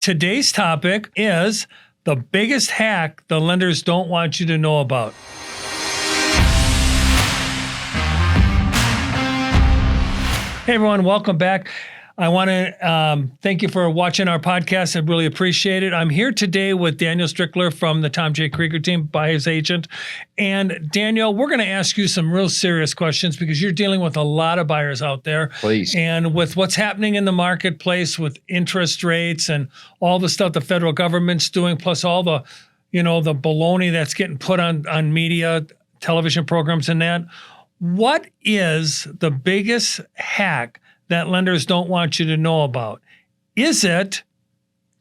Today's topic is the biggest hack the lenders don't want you to know about. Hey everyone, welcome back. I want to thank you for watching our podcast. I really appreciate it. I'm here today with Daniel Strickler from the Tom J. Krieger team, buyer's agent. And Daniel, we're going to ask you some real serious questions because you're dealing with a lot of buyers out there. Please. And with what's happening in the marketplace with interest rates and all the stuff the federal government's doing, plus all the, the baloney that's getting put on media, television programs and that. What is the biggest hack that lenders don't want you to know about? Is it,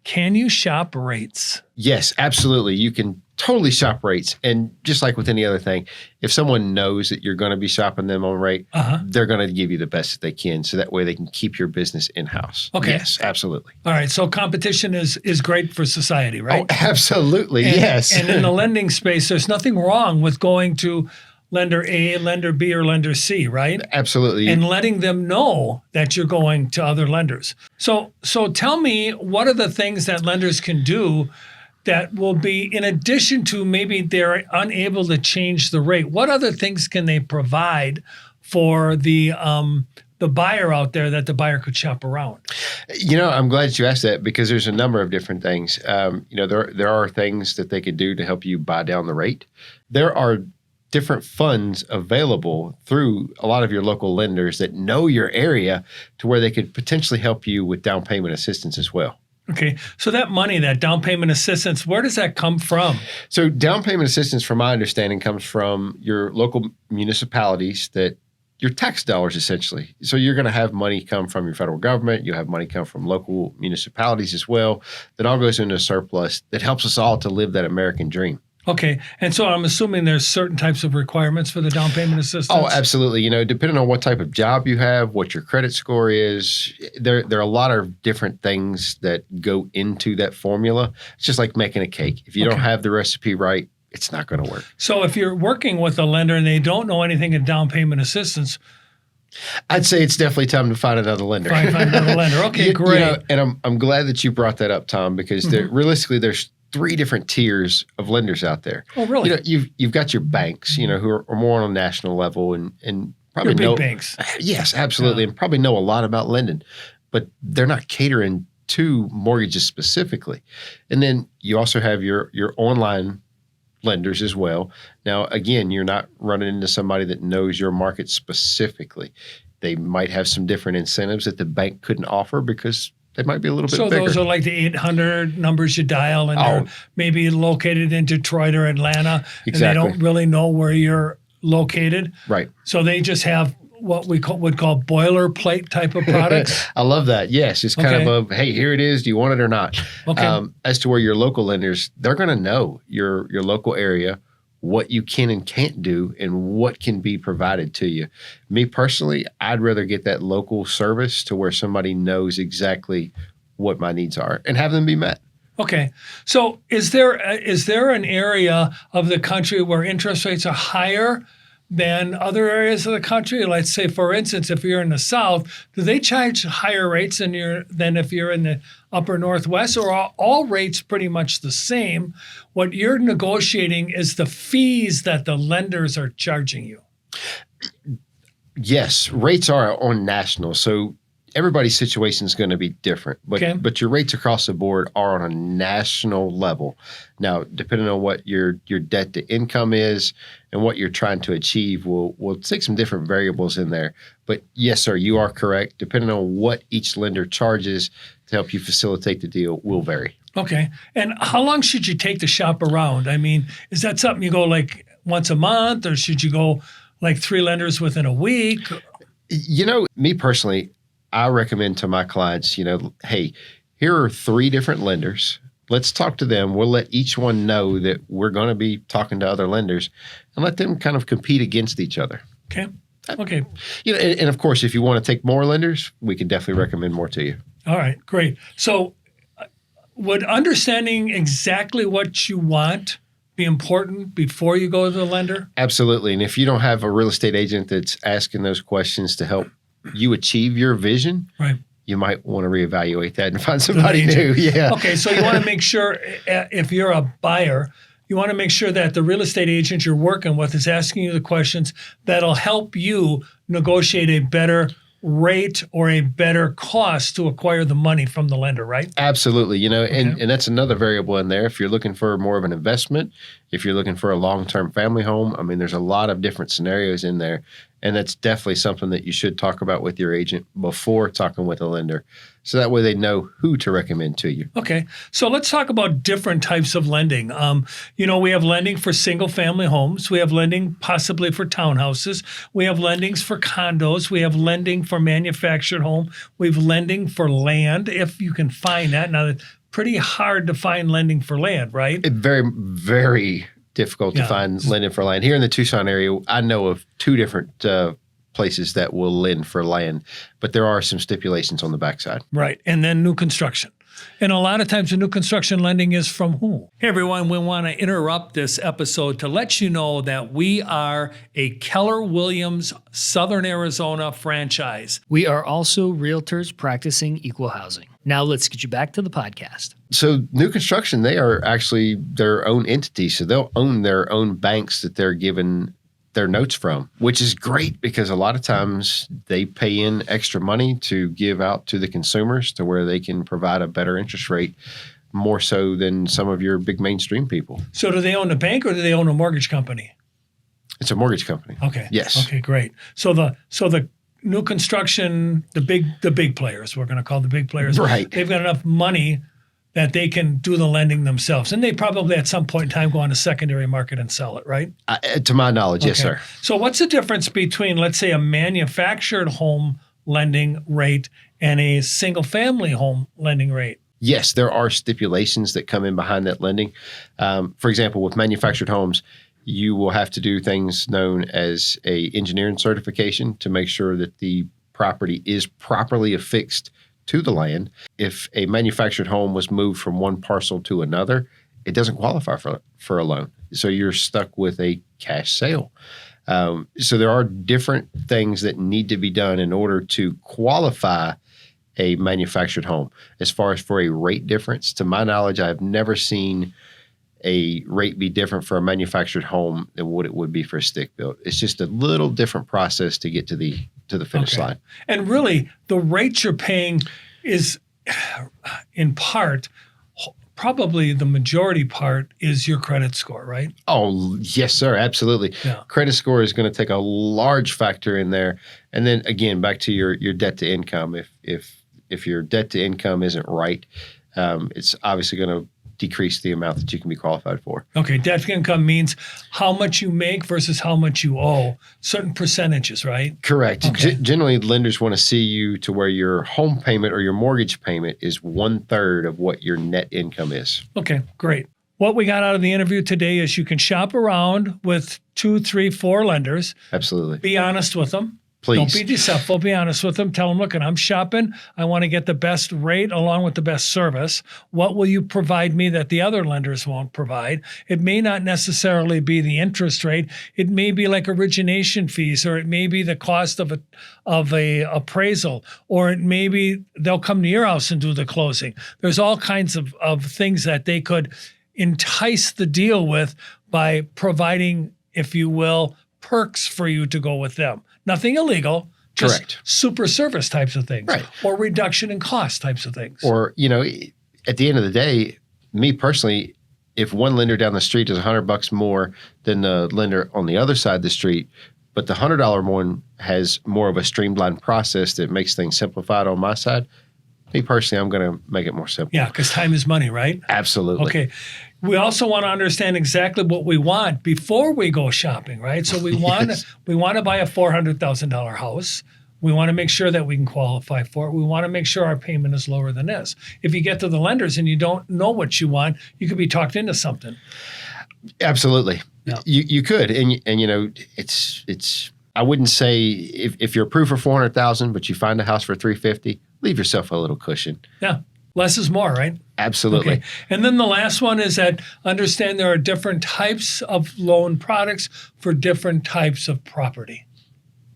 can you shop rates? Yes, absolutely. You can totally shop rates. And just like with any other thing, if someone knows that you're going to be shopping them on rate, they're going to give you the best that they can. So that way they can keep your business in-house. Okay. Yes, absolutely. All right. So competition is great for society, right? Oh, absolutely. And, yes. And in the lending space, there's nothing wrong with going to lender A, lender B, or lender C, right? Absolutely. And letting them know that you're going to other lenders. So tell me, what are the things that lenders can do that will be, in addition to maybe they're unable to change the rate, what other things can they provide for the buyer out there that the buyer could shop around? I'm glad that you asked that because there's a number of different things. There are things that they could do to help you buy down the rate. There are different funds available through a lot of your local lenders that know your area to where they could potentially help you with down payment assistance as well. Okay. So that money, that down payment assistance, where does that come from? So down payment assistance, from my understanding, comes from your local municipalities, that your tax dollars essentially. So you're going to have money come from your federal government. You have money come from local municipalities as well. That all goes into a surplus that helps us all to live that American dream. Okay. And so I'm assuming there's certain types of requirements for the down payment assistance? Oh, absolutely. Depending on what type of job you have, what your credit score is, there are a lot of different things that go into that formula. It's just like making a cake. If you don't have the recipe right, it's not going to work. So if you're working with a lender and they don't know anything in down payment assistance, I'd say it's definitely time to find another lender. Find another lender. Okay, great. And I'm glad that you brought that up, Tom, because realistically, there's 3 different tiers of lenders out there. Oh, really? You've got your banks, who are more on a national level and probably big banks. Yes, absolutely, and probably know a lot about lending, but they're not catering to mortgages specifically. And then you also have your online lenders as well. Now, again, you're not running into somebody that knows your market specifically. They might have some different incentives that the bank couldn't offer because they might be a little bit bigger. So those are like the 800 numbers you dial, and they're maybe located in Detroit or Atlanta, and they don't really know where you're located. Right. So they just have what we would call boilerplate type of products. I love that. Yes, it's kind of hey, here it is. Do you want it or not? Okay. As to where your local lenders, they're going to know your local area, what you can and can't do, and what can be provided to you. Me personally, I'd rather get that local service to where somebody knows exactly what my needs are and have them be met. Okay. So is there an area of the country where interest rates are higher than other areas of the country? Let's say, for instance, if you're in the South, do they charge higher rates than if you're in the upper Northwest, or are all rates pretty much the same? What you're negotiating is the fees that the lenders are charging you. Yes, rates are on national, so everybody's situation is going to be different, but your rates across the board are on a national level. Now, depending on what your debt to income is and what you're trying to achieve, we'll take some different variables in there. But yes, sir, you are correct. Depending on what each lender charges to help you facilitate the deal will vary. Okay. And how long should you take to shop around? I mean, is that something you go like once a month, or should you go like 3 lenders within a week? Me personally, I recommend to my clients, hey, here are 3 different lenders. Let's talk to them. We'll let each one know that we're going to be talking to other lenders and let them kind of compete against each other. Okay. And of course, if you want to take more lenders, we can definitely recommend more to you. All right, great. So would understanding exactly what you want be important before you go to the lender? Absolutely. And if you don't have a real estate agent that's asking those questions to help you achieve your vision, right, you might want to reevaluate that and find somebody new. Yeah. Okay, so you want to make sure if you're a buyer, you want to make sure that the real estate agent you're working with is asking you the questions that'll help you negotiate a better rate or a better cost to acquire the money from the lender, right? Absolutely. And that's another variable in there. If you're looking for more of an investment, if you're looking for a long-term family home, I mean, there's a lot of different scenarios in there. And that's definitely something that you should talk about with your agent before talking with a lender. So that way they know who to recommend to you. Okay. So let's talk about different types of lending. We have lending for single family homes. We have lending possibly for townhouses. We have lendings for condos. We have lending for manufactured home. We have lending for land, if you can find that. Now, it's pretty hard to find lending for land, right? Very, very difficult to find lending for land. Here in the Tucson area, I know of two different places that will lend for land, but there are some stipulations on the backside. Right. And then new construction. And a lot of times the new construction lending is from who? Hey, everyone, we want to interrupt this episode to let you know that we are a Keller Williams Southern Arizona franchise. We are also realtors practicing equal housing. Now let's get you back to the podcast. So new construction, they are actually their own entity. So they'll own their own banks that they're given their notes from, which is great because a lot of times they pay in extra money to give out to the consumers to where they can provide a better interest rate, more so than some of your big mainstream people. So do they own a bank or do they own a mortgage company? It's a mortgage company. Okay. Yes. Okay, great. So the new construction, the big players, we're going to call the big players, right? They've got enough money that they can do the lending themselves. And they probably at some point in time go on a secondary market and sell it, right? To my knowledge, yes, sir. So what's the difference between, let's say, a manufactured home lending rate and a single family home lending rate? Yes, there are stipulations that come in behind that lending. For example, with manufactured homes, you will have to do things known as a engineering certification to make sure that the property is properly affixed to the land. If a manufactured home was moved from one parcel to another, it doesn't qualify for a loan. So you're stuck with a cash sale. So there are different things that need to be done in order to qualify a manufactured home. As far as for a rate difference, to my knowledge, I've never seen a rate be different for a manufactured home than what it would be for a stick built. It's just a little different process to get to the finish line. And really, the rate you're paying is, in part, probably the majority part is your credit score, right? Oh, yes, sir. Absolutely. Yeah. Credit score is going to take a large factor in there. And then again, back to your debt to income. If your debt to income isn't right, it's obviously going to decrease the amount that you can be qualified for. Okay, debt to income means how much you make versus how much you owe, certain percentages, right? Correct. Okay. Generally, lenders want to see you to where your home payment or your mortgage payment is 1/3 of what your net income is. Okay, great. What we got out of the interview today is you can shop around with 2, 3, 4 lenders. Absolutely. Be honest with them. Please. Don't be deceitful. Be honest with them. Tell them, look, I'm shopping. I want to get the best rate along with the best service. What will you provide me that the other lenders won't provide? It may not necessarily be the interest rate. It may be like origination fees, or it may be the cost of a appraisal, or it may be they'll come to your house and do the closing. There's all kinds of things that they could entice the deal with by providing, if you will, perks for you to go with them. Nothing illegal, just correct. Super service types of things, right? Or reduction in cost types of things. Or, at the end of the day, me personally, if one lender down the street is $100 more than the lender on the other side of the street, but the $100 one has more of a streamlined process that makes things simplified on my side, me personally, I'm going to make it more simple. Yeah, because time is money, right? Absolutely. Okay. We also want to understand exactly what we want before we go shopping, right? So we want to buy a $400,000 house. We want to make sure that we can qualify for it. We want to make sure our payment is lower than this. If you get to the lenders and you don't know what you want, you could be talked into something. Absolutely. Yeah. You could, and it's. I wouldn't say if you're approved for $400,000, but you find a house for $350,000, leave yourself a little cushion. Yeah. Less is more, right? Absolutely. Okay. And then the last one is that understand there are different types of loan products for different types of property.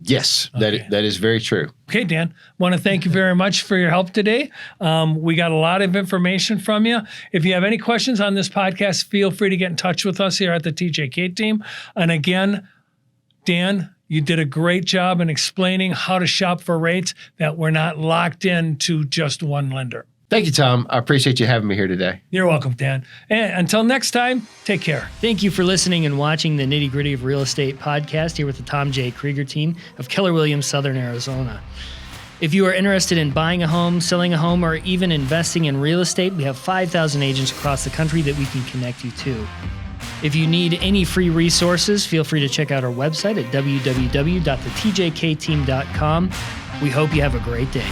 Yes, Okay. that is very true. Okay, Dan, want to thank you very much for your help today. We got a lot of information from you. If you have any questions on this podcast, feel free to get in touch with us here at the TJK team. And again, Dan, you did a great job in explaining how to shop for rates that we're not locked into just one lender. Thank you, Tom. I appreciate you having me here today. You're welcome, Dan. And until next time, take care. Thank you for listening and watching the Nitty Gritty of Real Estate podcast here with the Tom J. Krieger team of Keller Williams, Southern Arizona. If you are interested in buying a home, selling a home, or even investing in real estate, we have 5,000 agents across the country that we can connect you to. If you need any free resources, feel free to check out our website at www.thetjkteam.com. We hope you have a great day.